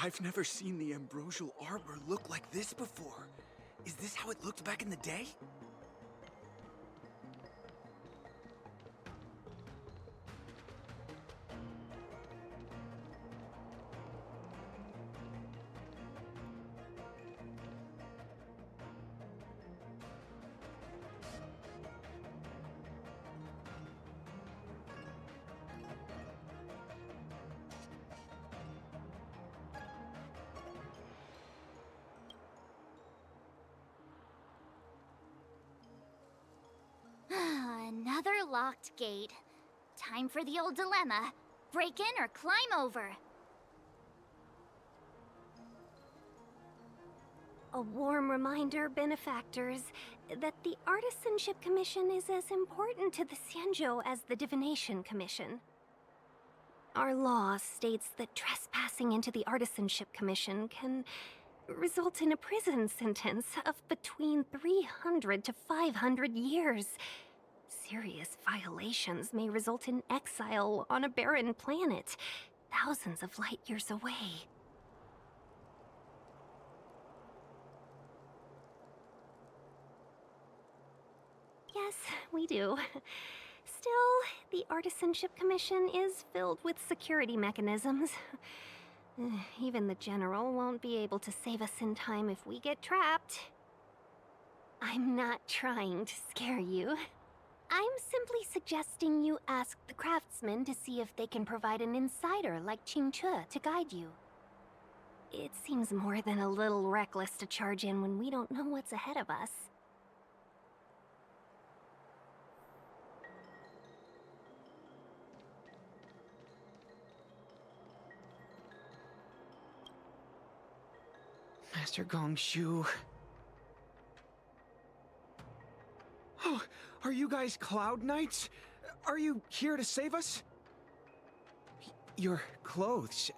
I've never seen the ambrosial arbor look like this before. Is this how it looked back in the day? Another locked gate. Time for the old dilemma. Break in or climb over. A warm reminder, benefactors, that the Artisanship Commission is as important to the Xianzhou as the Divination Commission. Our law states that trespassing into the Artisanship Commission can result in a prison sentence of between 300 to 500 years. Serious violations may result in exile on a barren planet, thousands of light years away. Yes, we do. Still, the Artisanship Commission is filled with security mechanisms. Even the General won't be able to save us in time if we get trapped. I'm not trying to scare you. I'm simply suggesting you ask the craftsmen to see if they can provide an insider like Qingche to guide you. It seems more than a little reckless to charge in when we don't know what's ahead of us. Master Gongshu. Oh, are you guys Cloud Knights? Are you here to save us? Your clothes.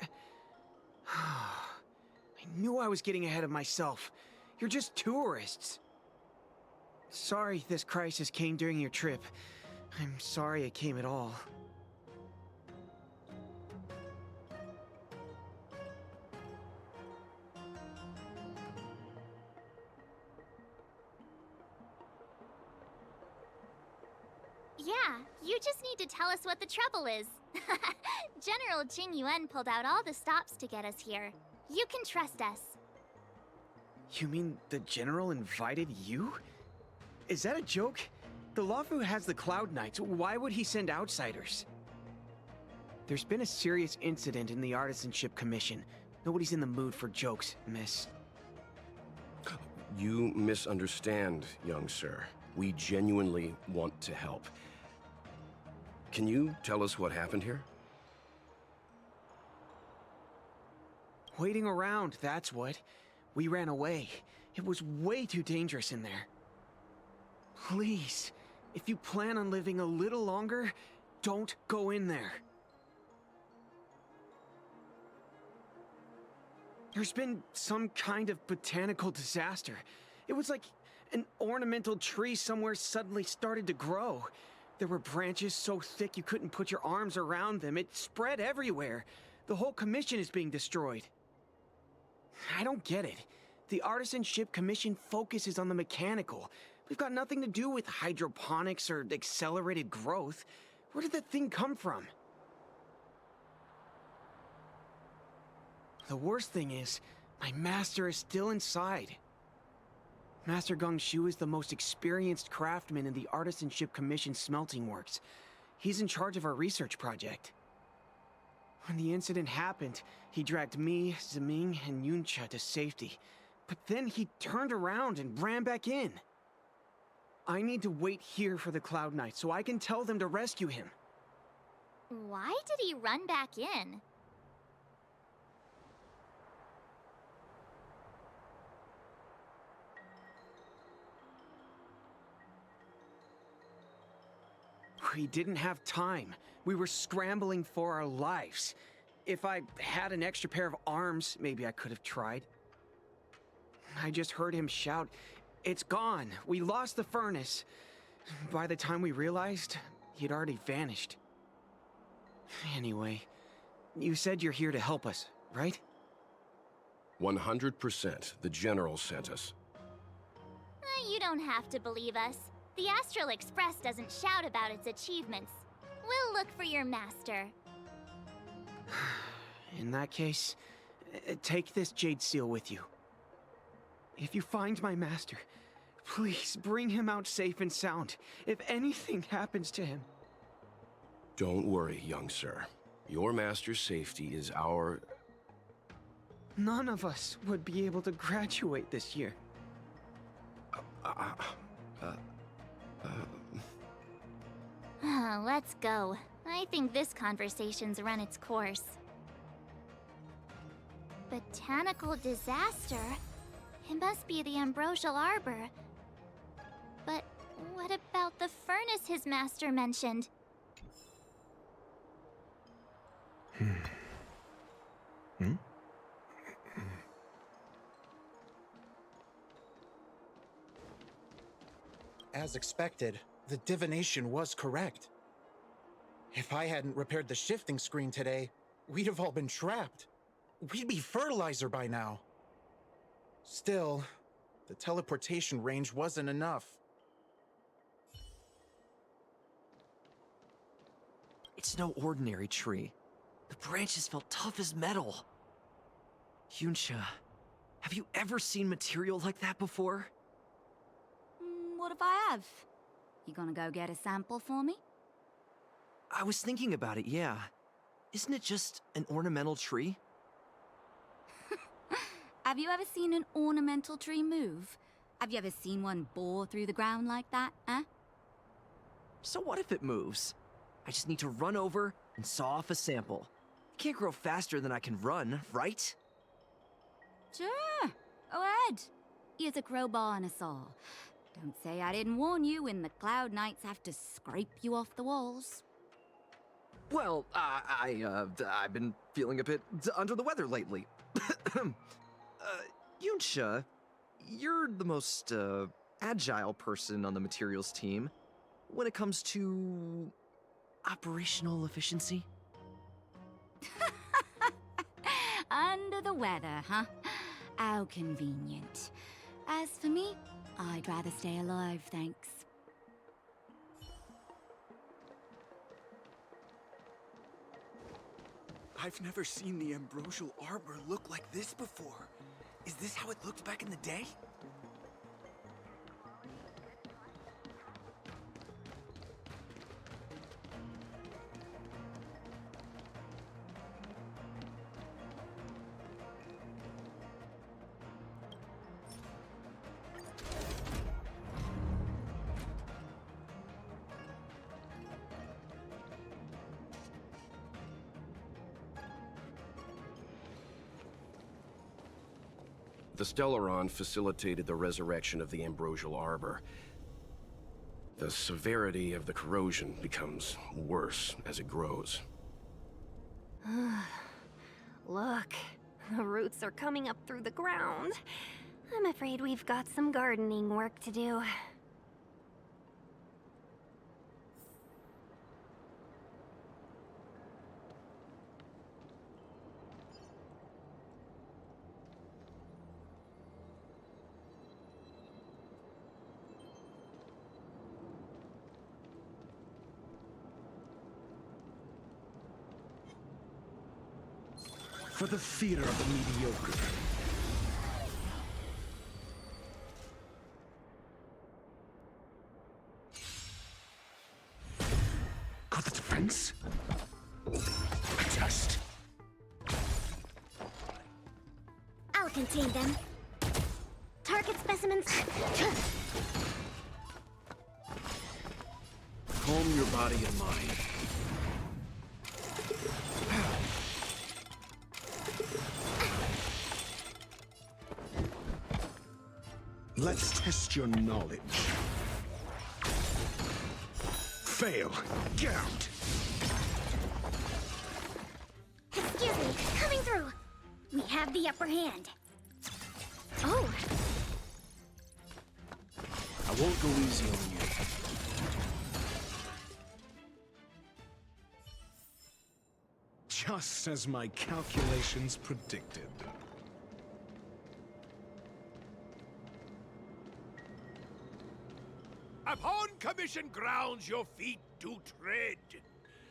I knew I was getting ahead of myself. You're just tourists. Sorry this crisis came during your trip. I'm sorry it came at all. Yeah, you just need to tell us what the trouble is. General Jing Yuan pulled out all the stops to get us here. You can trust us. You mean the General invited you? Is that a joke? The Luofu has the Cloud Knights. Why would he send outsiders? There's been a serious incident in the Artisanship Commission. Nobody's in the mood for jokes, miss. You misunderstand, young sir. We genuinely want to help. Can you tell us what happened here? Waiting around, that's what. We ran away. It was way too dangerous in there. Please, if you plan on living a little longer, don't go in there. There's been some kind of botanical disaster. It was like an ornamental tree somewhere suddenly started to grow. There were branches so thick you couldn't put your arms around them. It spread everywhere. The whole commission is being destroyed. I don't get it. The Artisanship Commission focuses on the mechanical. We've got nothing to do with hydroponics or accelerated growth. Where did that thing come from? The worst thing is, my master is still inside. Master Gongshu is the most experienced craftsman in the Artisanship Commission smelting works. He's in charge of our research project. When the incident happened, he dragged me, Ziming, and Yuncha to safety. But then he turned around and ran back in. I need to wait here for the Cloud Knight so I can tell them to rescue him. Why did he run back in? We didn't have time. We were scrambling for our lives. If I had an extra pair of arms, maybe I could have tried. I just heard him shout, "It's gone! We lost the furnace!" By the time we realized, he'd already vanished. Anyway, you said you're here to help us, right? 100%. The General sent us. You don't have to believe us. The Astral Express doesn't shout about its achievements. We'll look for your master. In that case, take this jade seal with you. If you find my master, please bring him out safe and sound. If anything happens to him. Don't worry, young sir. Your master's safety is our... None of us would be able to graduate this year. Let's go. I think this conversation's run its course. Botanical disaster? It must be the Ambrosial Arbor. But what about the furnace his master mentioned? As expected, the divination was correct. If I hadn't repaired the shifting screen today, we'd have all been trapped. We'd be fertilizer by now. Still, the teleportation range wasn't enough. It's no ordinary tree. The branches felt tough as metal. Yunsha, have you ever seen material like that before? What if I have? You gonna go get a sample for me? I was thinking about it, yeah. Isn't it just an ornamental tree? Have you ever seen an ornamental tree move? Have you ever seen one bore through the ground like that, huh? So what if it moves? I just need to run over and saw off a sample. It can't grow faster than I can run, right? Sure, go ahead. Here's a crowbar and a saw. Don't say I didn't warn you when the Cloud Knights have to scrape you off the walls. Well, I've been feeling a bit under the weather lately. Yunsha, you're the most, agile person on the materials team when it comes to operational efficiency. Under the weather, huh? How convenient. As for me, I'd rather stay alive, thanks. I've never seen the Ambrosial Arbor look like this before. Is this how it looked back in the day? The Stellaron facilitated the resurrection of the Ambrosial Arbor. The severity of the corrosion becomes worse as it grows. Look, the roots are coming up through the ground. I'm afraid we've got some gardening work to do. For the theater of the mediocre. Got the defense? A test. I'll contain them. Target specimens. Calm your body and mind. Let's test your knowledge. Fail. Get out. Excuse me, coming through. We have the upper hand. Oh, I won't go easy on you. Just as my calculations predicted. commission grounds your feet do tread.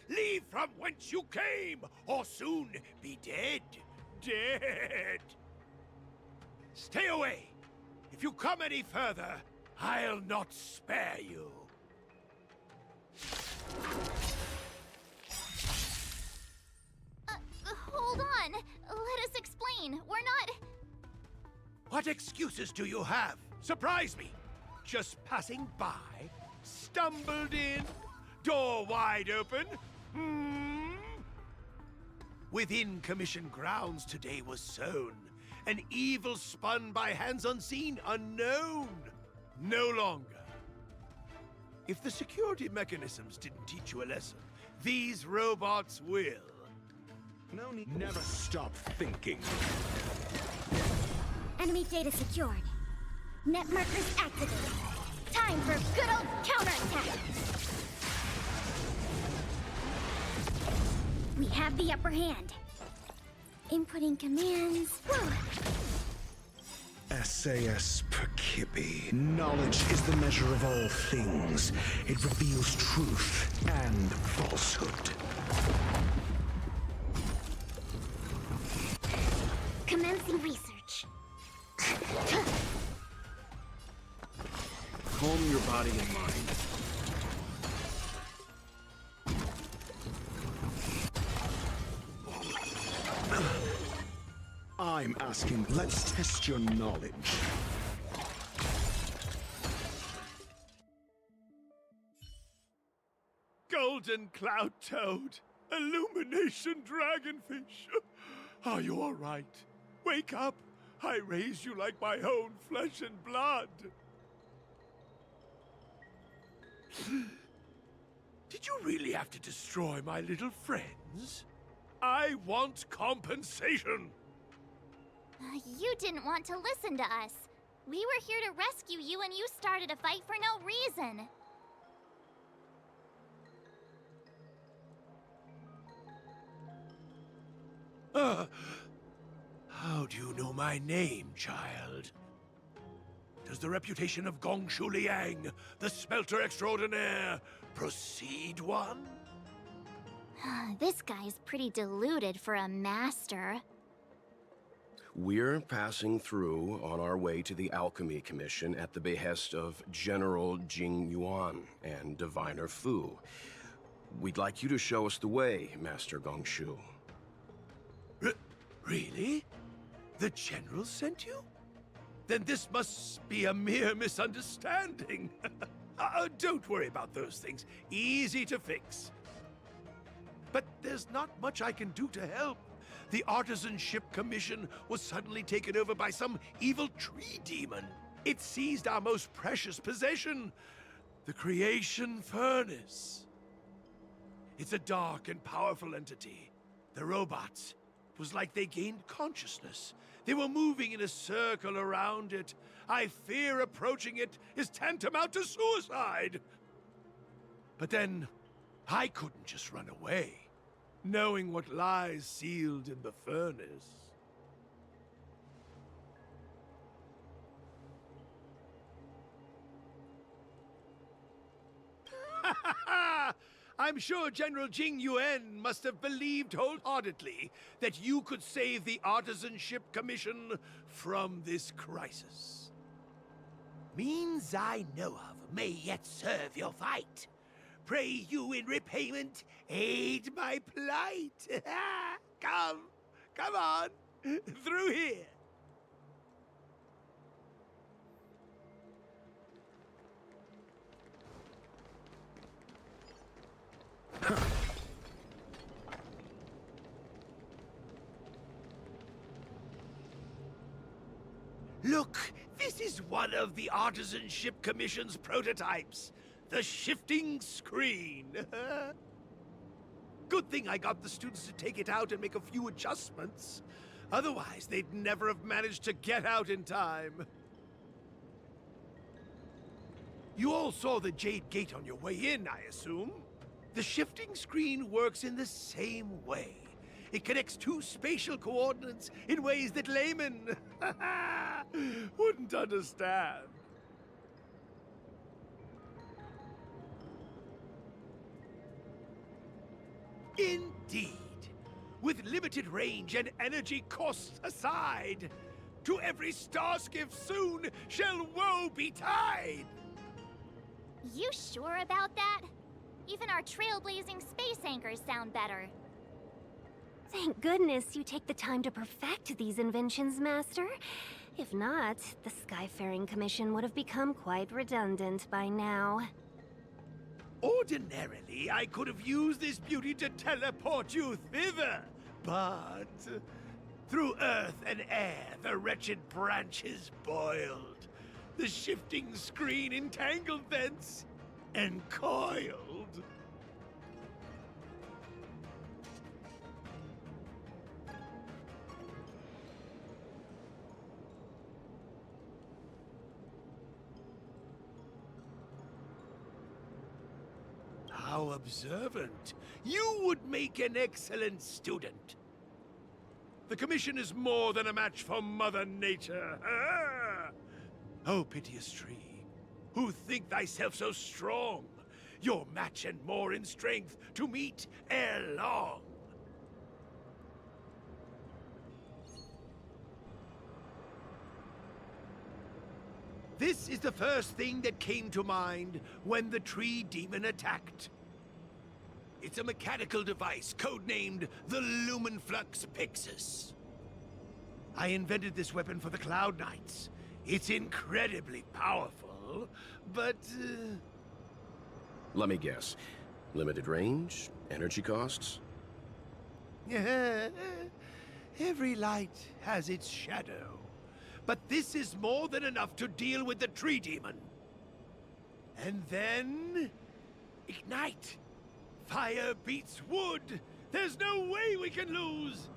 Leave from whence you came, or soon be dead. Dead. Stay away. If you come any further, I'll not spare you. Hold on. Let us explain. We're not... What excuses do you have? Surprise me. Just passing by, stumbled in, door wide open. Within commission grounds today was sown an evil spun by hands unseen, unknown. No longer. If the security mechanisms didn't teach you a lesson, these robots will. No need. Never stop thinking. Enemy data secured. Net markers activated. Time for good old counterattack! We have the upper hand. Inputting commands. Whoa. SAS Perkibi. Knowledge is the measure of all things. It reveals truth and falsehood. Commencing research. Calm your body and mind. I'm asking, let's test your knowledge. Golden cloud toad, illumination dragonfish. Are you all right? Wake up. I raised you like my own flesh and blood. Did you really have to destroy my little friends? I want compensation. You didn't want to listen to us. We were here to rescue you and you started a fight for no reason. How do you know my name, child? Does the reputation of Gongshu Liang, the smelter extraordinaire, precede one? This guy's pretty deluded for a master. We're passing through on our way to the Alchemy Commission at the behest of General Jing Yuan and Diviner Fu. We'd like you to show us the way, Master Gongshu. Really? The General sent you? Then this must be a mere misunderstanding. Don't worry about those things. Easy to fix. But there's not much I can do to help. The Artisanship Commission was suddenly taken over by some evil tree demon. It seized our most precious possession, the Creation Furnace. It's a dark and powerful entity. The robots, it was like they gained consciousness. They were moving in a circle around it. I fear approaching it is tantamount to suicide. But then, I couldn't just run away, knowing what lies sealed in the furnace. I'm sure General Jing Yuan must have believed wholeheartedly that you could save the Artisanship Commission from this crisis. Means I know of may yet serve your fight. Pray you in repayment aid my plight. Come on, through here. Look, this is one of the Artisanship Commission's prototypes. The shifting screen. Good thing I got the students to take it out and make a few adjustments. Otherwise, they'd never have managed to get out in time. You all saw the Jade Gate on your way in, I assume? The shifting screen works in the same way. It connects two spatial coordinates in ways that laymen wouldn't understand. Indeed. With limited range and energy costs aside, to every star skiff soon shall woe betide! You sure about that? Even our trailblazing space anchors sound better. Thank goodness you take the time to perfect these inventions, Master. If not, the Skyfaring Commission would have become quite redundant by now. Ordinarily, I could have used this beauty to teleport you thither, but through earth and air the wretched branches boiled, the shifting screen entangled thence and coiled. How observant. You would make an excellent student. The Commission is more than a match for Mother Nature. Ah! Oh, piteous tree, who think thyself so strong, your match and more in strength to meet ere long. This is the first thing that came to mind when the tree demon attacked. It's a mechanical device codenamed the Lumenflux Pixis. I invented this weapon for the Cloud Knights. It's incredibly powerful, but... Let me guess. Limited range? Energy costs? Every light has its shadow. But this is more than enough to deal with the tree demon. And then... ignite! Fire beats wood! There's no way we can lose!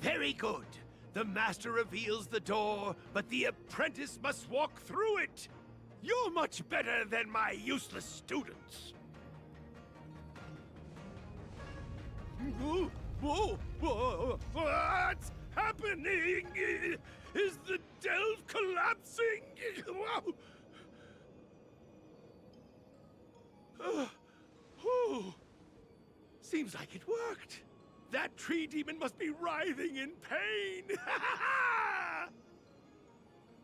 Very good. The master reveals the door, but the apprentice must walk through it. You're much better than my useless students. Whoa, what's happening? Is the delve collapsing? Seems like it worked. That tree demon must be writhing in pain!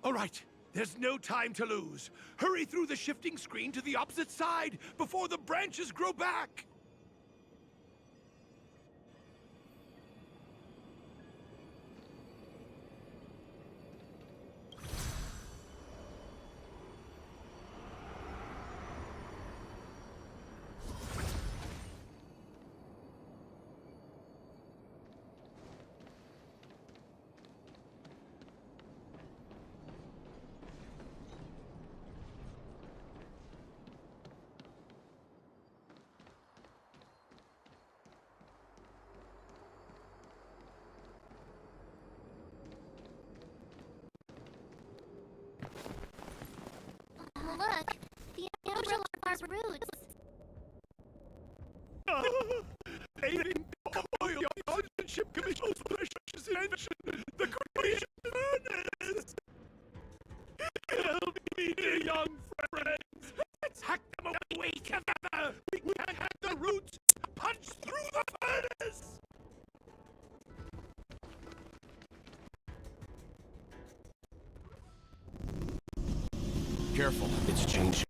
All right, there's no time to lose. Hurry through the shifting screen to the opposite side before the branches grow back! Look, the umbrella roots. Aiding oil, the Artisanship Commission's precious invention, the creation furnace! Help me, dear young friends! Let's hack them away together! We can hack the roots! Punch through the furnace! Careful, it's changing.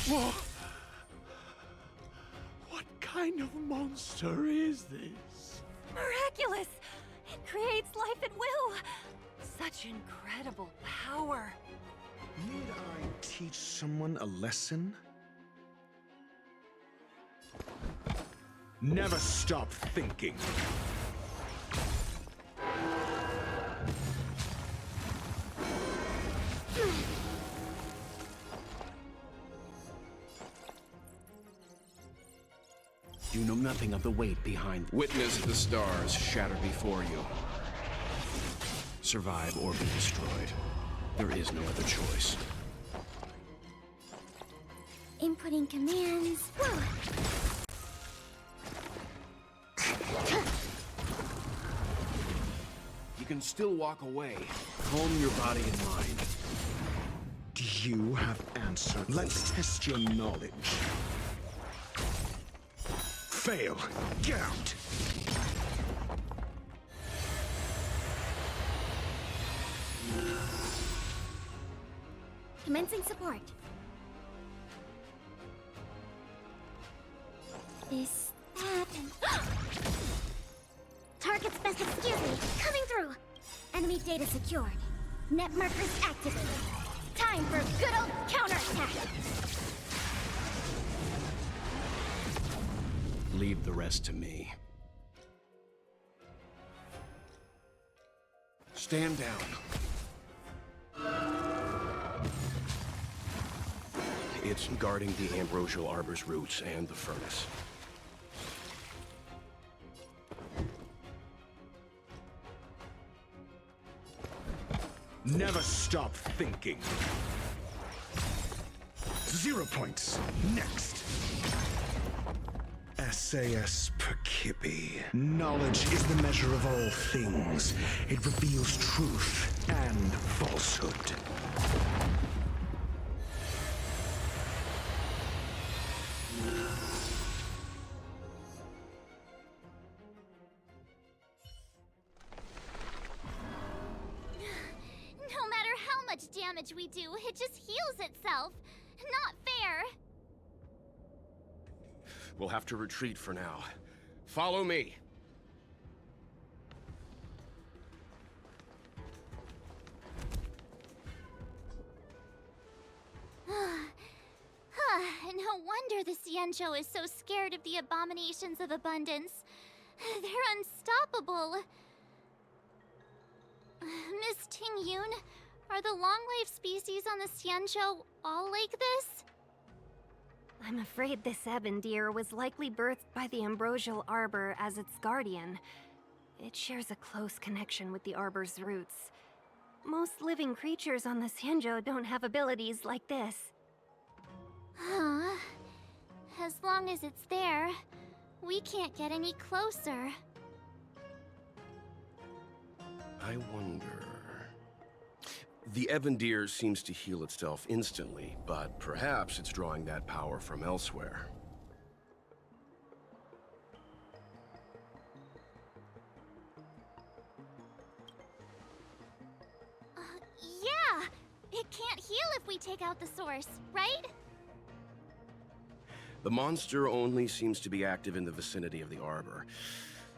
Whoa! What kind of monster is this? Miraculous! It creates life at will! Such incredible power! Need I teach someone a lesson? Never stop thinking. You know nothing of the weight behind. Witness the stars shatter before you. Survive or be destroyed. There is no other choice. Inputting commands. Whoa. You can still walk away. Calm your body and mind. Do you have answers? Let's test your knowledge. Fail. Get out. Commencing support. This, that, and... Target excuse me, coming through. Enemy data secured. Net markers activated. Time for good old counterattack. Leave the rest to me. Stand down. It's guarding the ambrosial arbor's roots and the furnace. Never stop thinking. 0 points. Next. SAS Perkipi. Knowledge is the measure of all things. It reveals truth and falsehood. No matter how much damage we do, it just heals itself. Not fair. We'll have to retreat for now. Follow me. No wonder the Xianzhou is so scared of the abominations of abundance. They're unstoppable. Miss Tingyun, are the long-life species on the Xianzhou all like this? I'm afraid this ebon deer was likely birthed by the ambrosial arbor as its guardian. It shares a close connection with the arbor's roots. Most living creatures on the Xianzhou don't have abilities like this. Huh. As long as it's there, we can't get any closer. I wonder... The ebon deer seems to heal itself instantly, but perhaps it's drawing that power from elsewhere. Yeah! It can't heal if we take out the source, right? The monster only seems to be active in the vicinity of the arbor.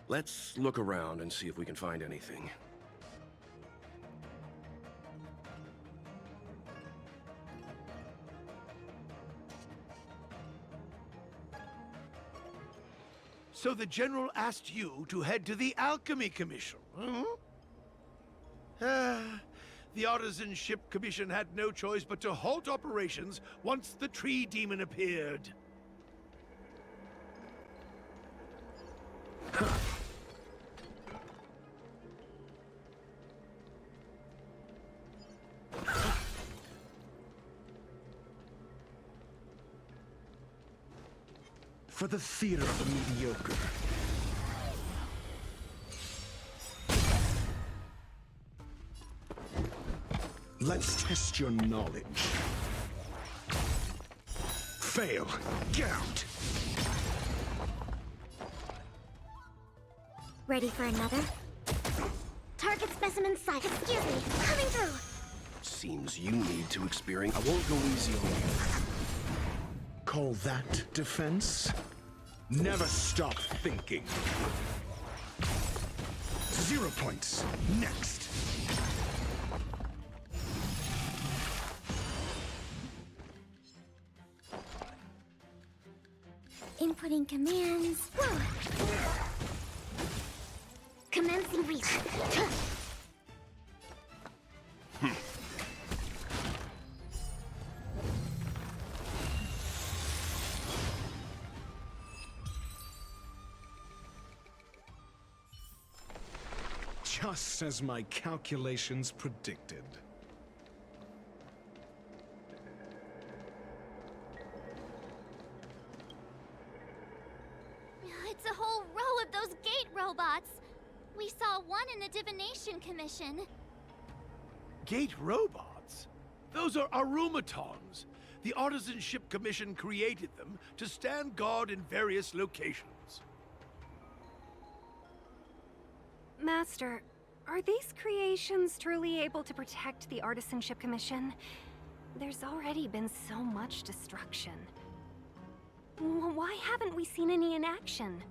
Let's look around and see if we can find anything. So the General asked you to head to the Alchemy Commission, huh? The Artisan Ship Commission had no choice but to halt operations once the Tree Demon appeared. For the theater of the mediocre. Let's test your knowledge. Fail. Get out. Ready for another? Target specimen sight. Excuse me, coming through. Seems you need to experience. I won't go easy on you. Call that defense? Never stop thinking. 0 points. Next. Inputting commands. Whoa. Commencing reach. Just as my calculations predicted. It's a whole row of those gate robots. We saw one in the Divination Commission. Gate robots? Those are arumatons. The Artisanship Commission created them to stand guard in various locations. Master, are these creations truly able to protect the Artisanship Commission? There's already been so much destruction. Why haven't we seen any in action?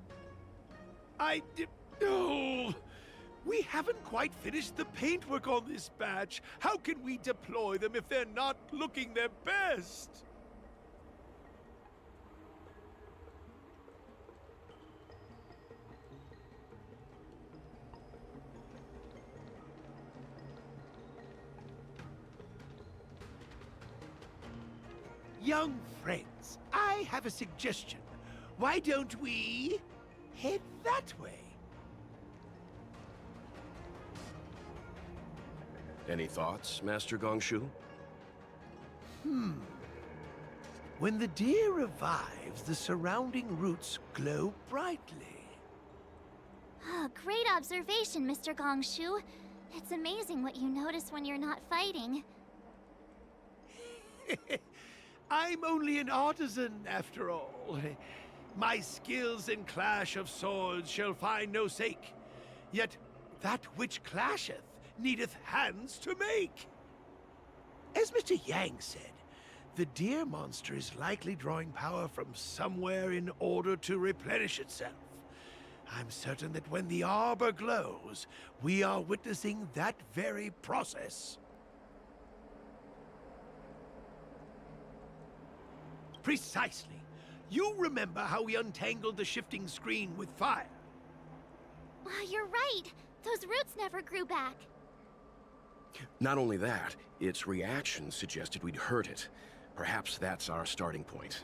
Oh, we haven't quite finished the paintwork on this batch. How can we deploy them if they're not looking their best? Young friends, I have a suggestion. Why don't we head that way? Any thoughts, Master Gongshu? When the deer revives, the surrounding roots glow brightly. Oh, great observation, Mr. Gongshu. It's amazing what you notice when you're not fighting. I'm only an artisan, after all. My skills in clash of swords shall find no sake. Yet that which clasheth needeth hands to make. As Mr. Yang said, the deer monster is likely drawing power from somewhere in order to replenish itself. I'm certain that when the arbor glows, we are witnessing that very process. Precisely. You remember how we untangled the shifting screen with fire? You're right. Those roots never grew back. Not only that, its reaction suggested we'd hurt it. Perhaps that's our starting point.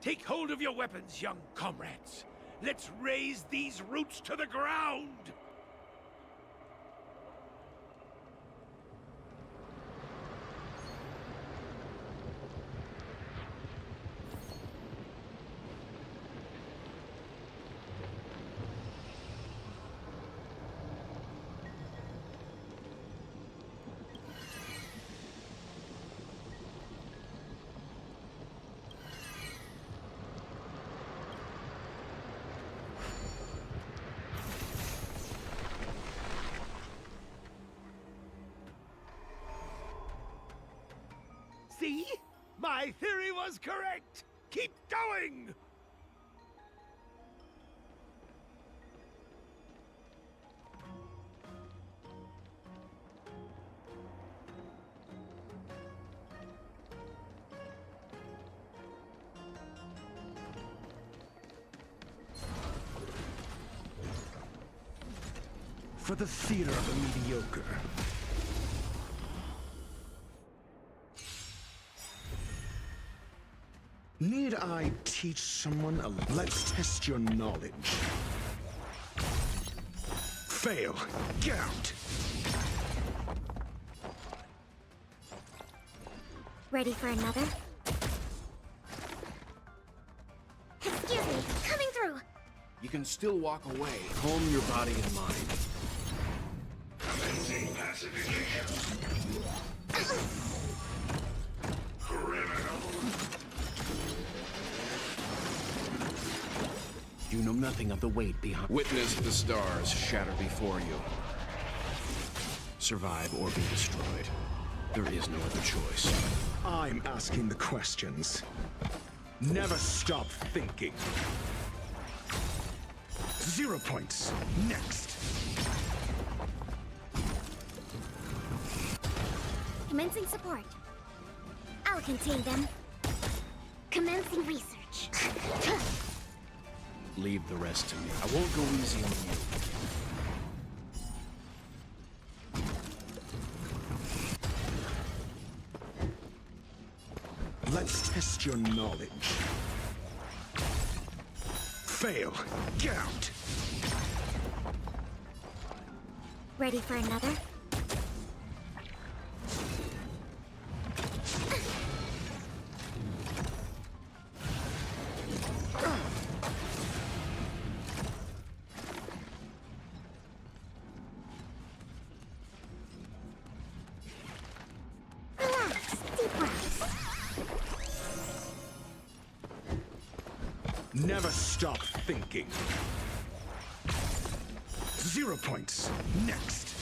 Take hold of your weapons, young comrades. Let's raze these roots to the ground! See? My theory was correct! Keep going! For the theater of the mediocre. Need I teach someone a... Let's test your knowledge. Fail. Get out. Ready for another? Excuse me, coming through. You can still walk away. Calm your body and mind. Commencing You know nothing of the weight behind. Witness the stars shatter before you. Survive or be destroyed. There is no other choice. I'm asking the questions. Never stop thinking. 0 points. Next. Commencing support. I'll contain them. Commencing research. Leave the rest to me. I won't go easy on you. Let's test your knowledge. Fail. Get out. Ready for another? Relax, deep breaths. Never stop thinking. 0 points. Next.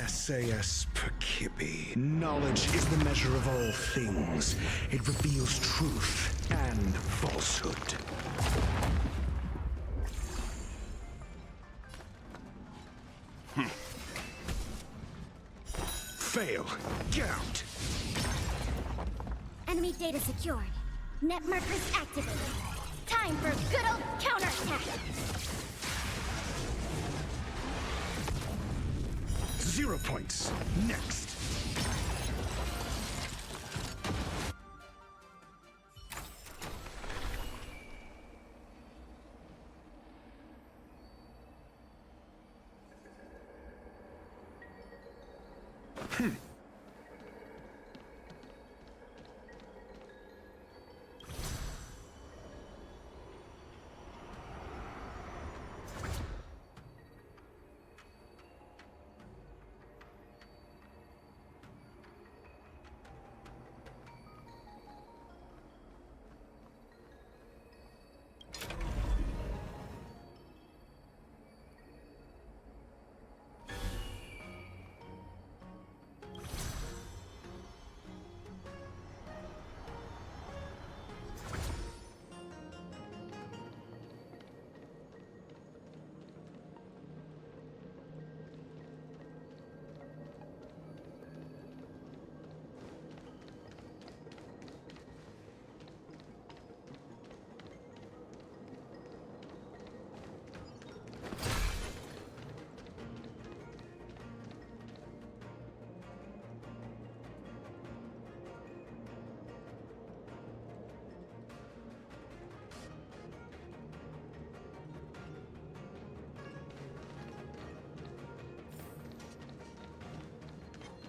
SAS Perkibi. Knowledge is the measure of all things. It reveals truth and falsehood. Fail. Get out. Enemy data secured. Net markers activated. Time for good old counterattack. 0 points. Next.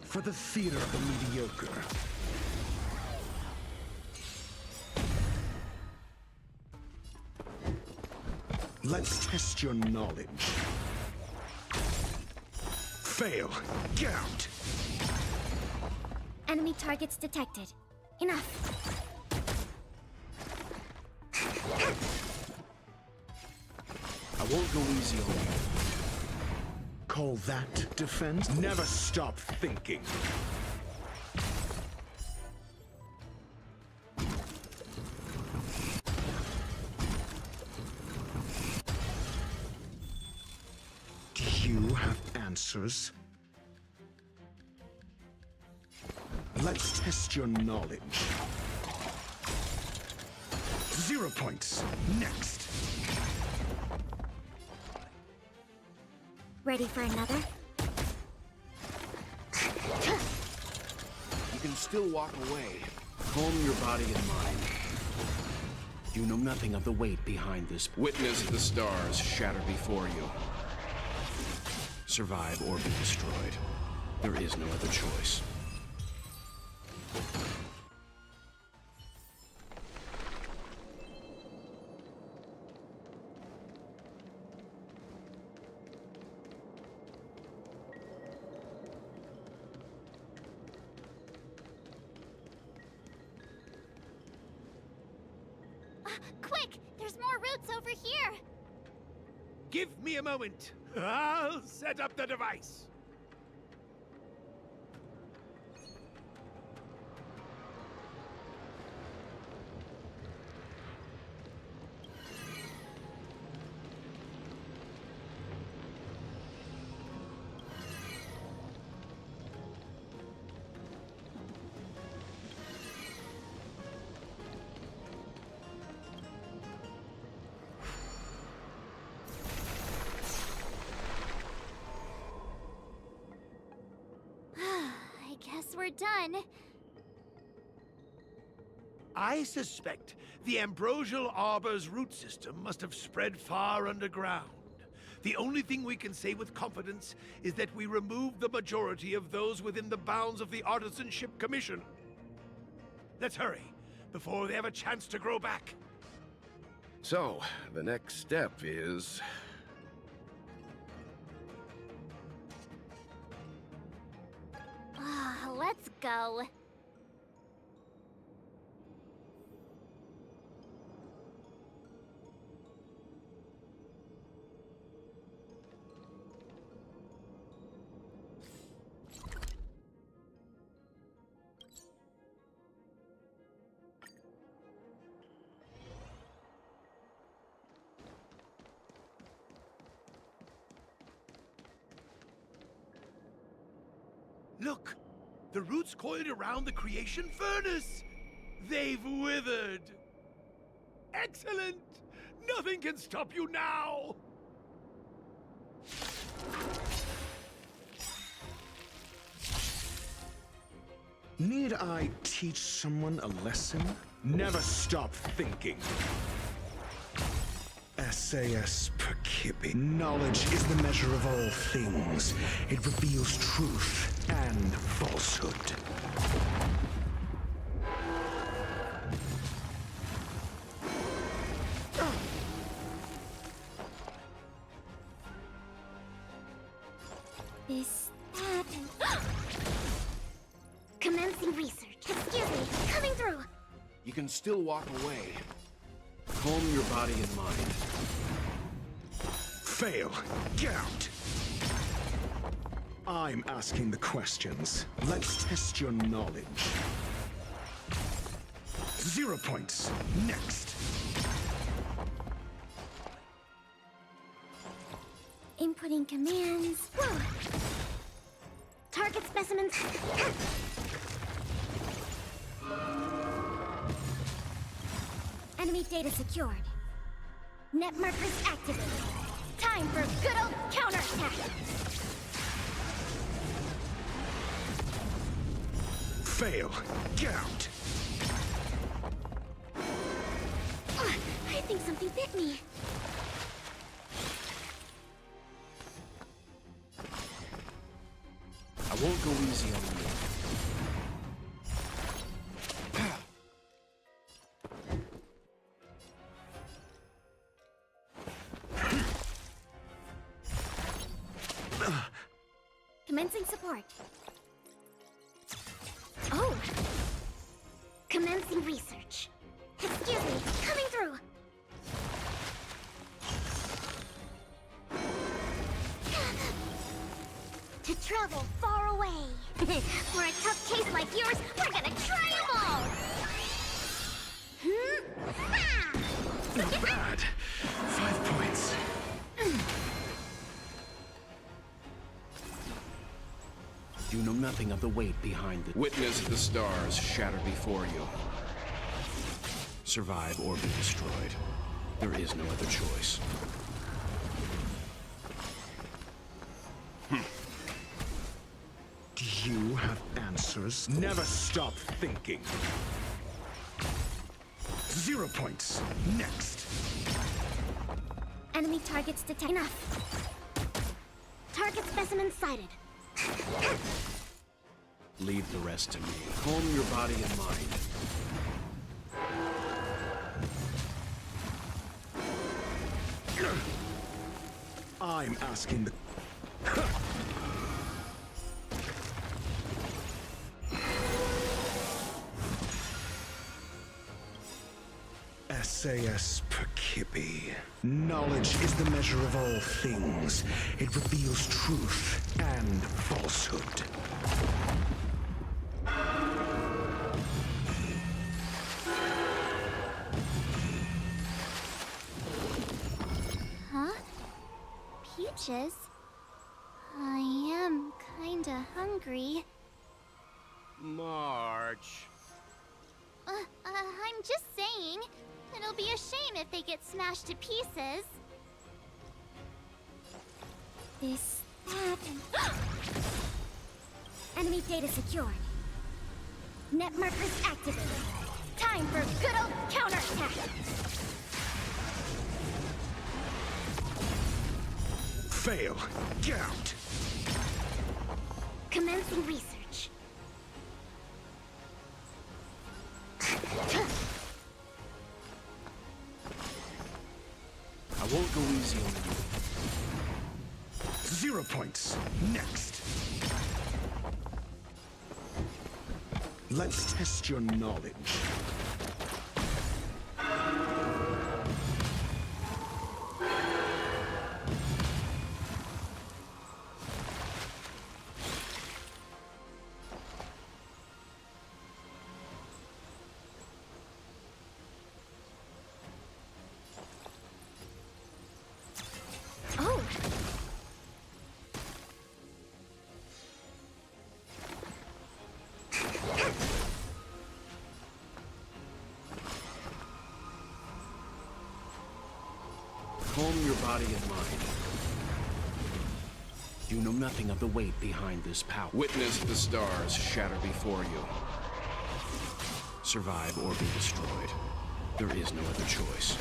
For the theater of the mediocre. Let's test your knowledge. Fail. Get out. Enemy targets detected. Enough. I won't go easy on you. Call that defense? Never stop thinking. Do you have answers? Let's test your knowledge. 0 points. Next. Ready for another? You can still walk away. Calm your body and mind. You know nothing of the weight behind this. Witness the stars shatter before you. Survive or be destroyed. There is no other choice. Look! There's more roots over here! Give me a moment. I'll set up the device. I guess we're done. I suspect the ambrosial arbor's root system must have spread far underground. The only thing we can say with confidence is that we removed the majority of those within the bounds of the Artisanship Commission. Let's hurry, before they have a chance to grow back. So, the next step is... Let's go. Look! The roots coiled around the creation furnace! They've withered! Excellent! Nothing can stop you now! Need I teach someone a lesson? Never stop thinking. SAS Perkibi. Knowledge is the measure of all things. It reveals truth and falsehood. Is that... Commencing research. Excuse me, coming through. You can still walk away. Calm your body and mind. Fail. Get out. I'm asking the questions. Let's test your knowledge. 0 points. Next. Inputting commands. Whoa. Target specimens. Enemy data secured. Net markers activated. Time for good old counterattack. Fail. Get out. I think something bit me. I won't go easy on you. Commencing support. Oh! Commencing research. Excuse me, coming through. To travel far away. For a tough case like yours, we're gonna try 'em all! Not bad. 5 points. You know nothing of the weight behind it. Witness the stars shatter before you. Survive or be destroyed. There is no other choice. Do you have answers? Never stop thinking. 0 points. Next. Enemy targets detected. Enough. Target specimen sighted. Leave the rest to me. Calm your body and mind. I'm asking the... SAS Percipi. Knowledge is the measure of all things. It reveals truth and falsehood. Huh? Peaches? I am kinda hungry. March. I'm just saying. It'll be a shame if they get smashed to pieces. This, that, and... Enemy data secured. Net markers activated. Time for good old counterattack! Fail. Get out. Commencing research. I won't go easy on you. 0 points. Next. Let's test your knowledge. Oh! Calm your body and mind. You know nothing of the weight behind this power. Witness the stars shatter before you. Survive or be destroyed. There is no other choice.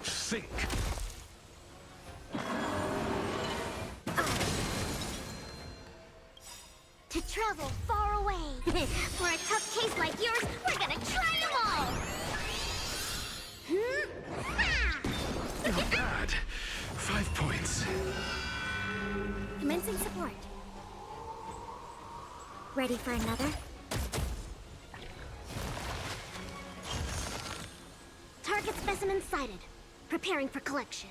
Think. To travel far away. For a tough case like yours, we're gonna try them all! Not bad. 5 points. Commencing support. Ready for another? Target specimen sighted. Preparing for collection.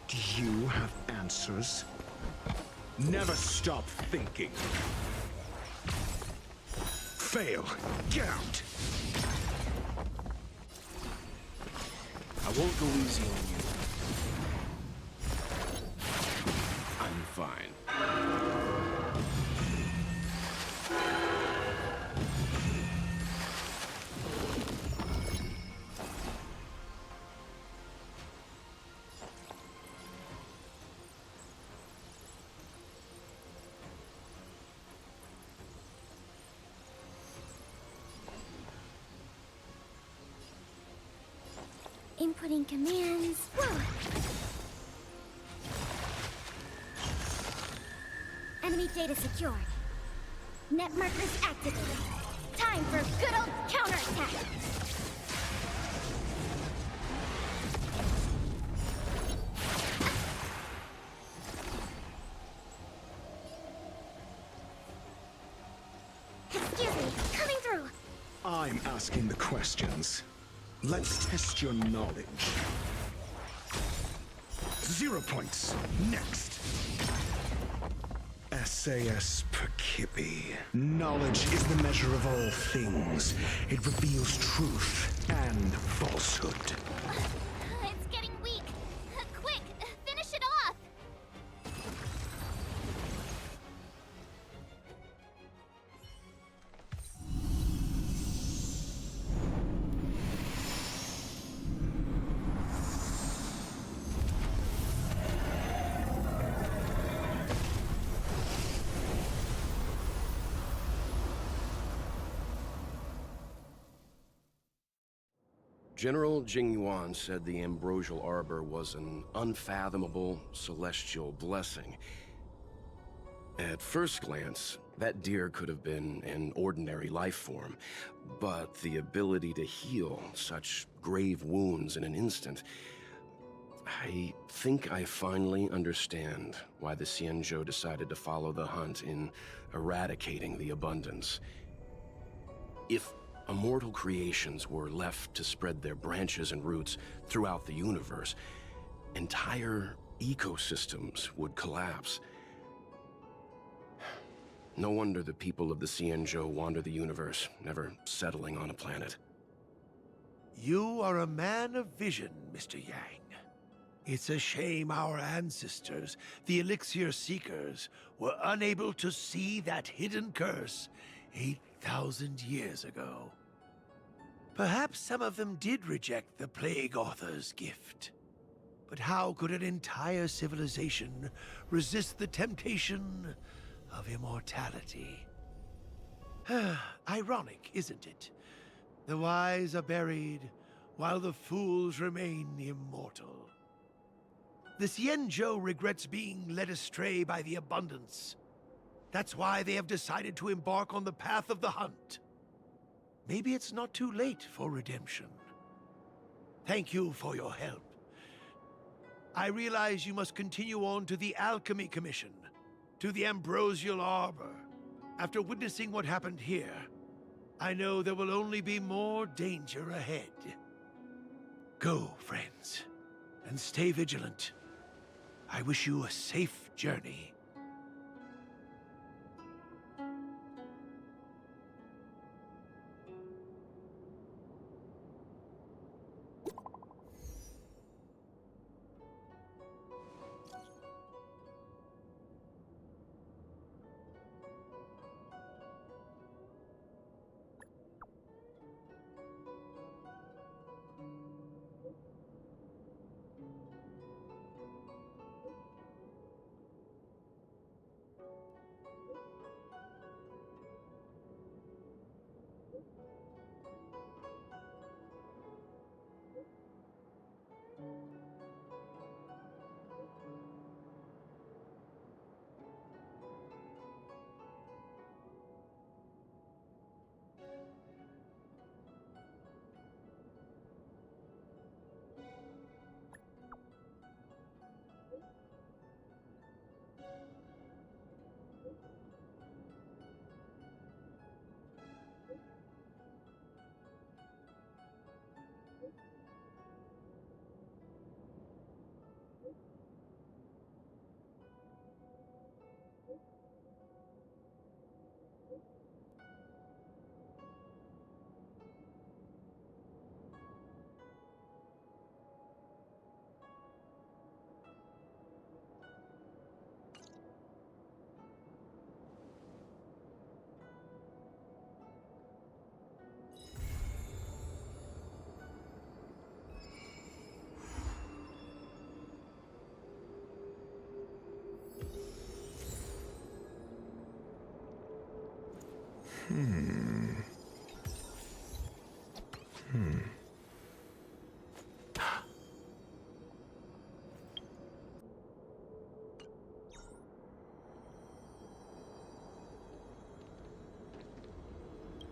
Do you have answers? Never stop thinking. Fail. Get out. I won't go easy on you. I'm fine. Inputting commands. Whoa! Enemy data secured. Net markers activated. Time for good old counterattack! Excuse me, coming through. I'm asking the questions. Let's test your knowledge. 0 points. Next. SAS Percipi. Knowledge is the measure of all things. It reveals truth and falsehood. It's getting weak. Quick, finish it off! General Jingyuan said the Ambrosial Arbor was an unfathomable celestial blessing. At first glance, that deer could have been an ordinary life form, but the ability to heal such grave wounds in an instant... I think I finally understand why the Xianzhou decided to follow the hunt in eradicating the abundance. If immortal creations were left to spread their branches and roots throughout the universe, entire ecosystems would collapse. No wonder the people of the Xianzhou wander the universe, never settling on a planet. You are a man of vision, Mr. Yang. It's a shame our ancestors, the Elixir Seekers, were unable to see that hidden curse 8,000 years ago. Perhaps some of them did reject the Plague Author's gift. But how could an entire civilization resist the temptation of immortality? Ironic, isn't it? The wise are buried, while the fools remain immortal. The Xianzhou regrets being led astray by the abundance. That's why they have decided to embark on the path of the hunt. Maybe it's not too late for redemption. Thank you for your help. I realize you must continue on to the Alchemy Commission, to the Ambrosial Arbor. After witnessing what happened here, I know there will only be more danger ahead. Go, friends, and stay vigilant. I wish you a safe journey.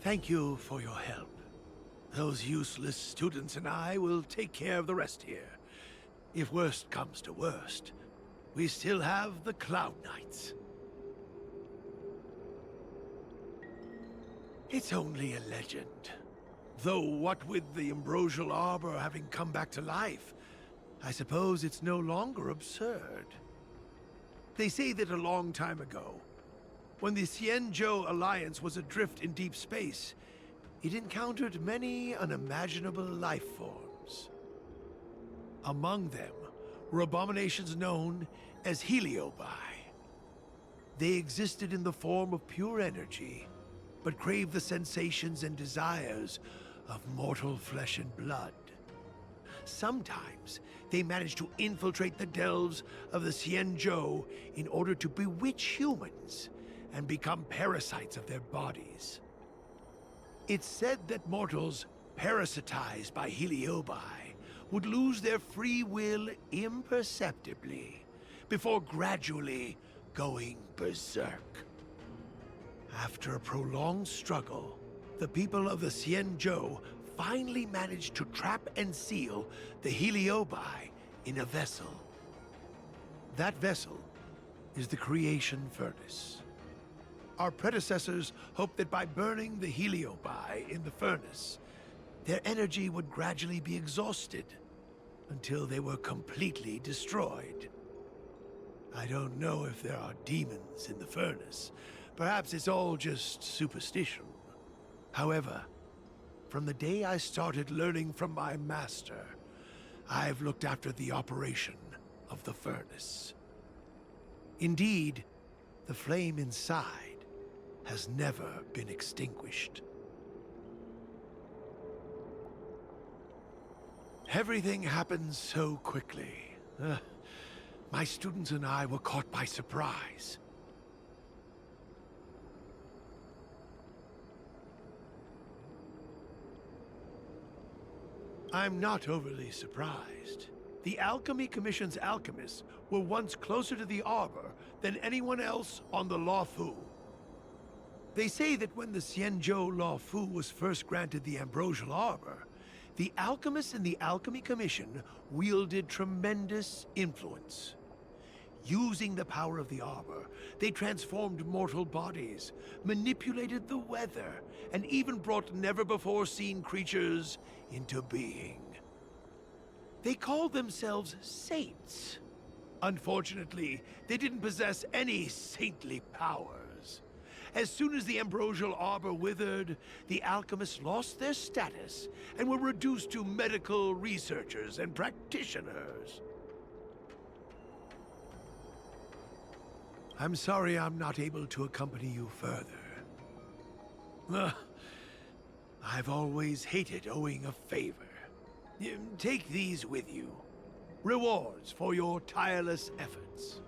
Thank you for your help. Those useless students and I will take care of the rest here. If worst comes to worst, we still have the Cloud Knights. It's only a legend. Though what with the Ambrosial Arbor having come back to life, I suppose it's no longer absurd. They say that a long time ago, when the Xianzhou Alliance was adrift in deep space, it encountered many unimaginable life forms. Among them were abominations known as Heliobi. They existed in the form of pure energy, but craved the sensations and desires of mortal flesh and blood. Sometimes they managed to infiltrate the delves of the Xianzhou in order to bewitch humans and become parasites of their bodies. It's said that mortals parasitized by Heliobi would lose their free will imperceptibly before gradually going berserk. After a prolonged struggle, the people of the Xianzhou finally managed to trap and seal the Heliobi in a vessel. That vessel is the creation furnace. Our predecessors hoped that by burning the heliobi in the furnace, their energy would gradually be exhausted until they were completely destroyed. I don't know if there are demons in the furnace. Perhaps it's all just superstition. However, from the day I started learning from my master, I've looked after the operation of the furnace. Indeed, the flame inside has never been extinguished. Everything happened so quickly. My students and I were caught by surprise. I'm not overly surprised. The Alchemy Commission's alchemists were once closer to the Arbor than anyone else on the Luofu. They say that when the Xianzhou Luofu was first granted the Ambrosial Arbor, the alchemists in the Alchemy Commission wielded tremendous influence. Using the power of the Arbor, they transformed mortal bodies, manipulated the weather, and even brought never-before-seen creatures into being. They called themselves saints. Unfortunately, they didn't possess any saintly powers. As soon as the Ambrosial Arbor withered, the alchemists lost their status and were reduced to medical researchers and practitioners. I'm sorry I'm not able to accompany you further. I've always hated owing a favor. Take these with you. Rewards for your tireless efforts.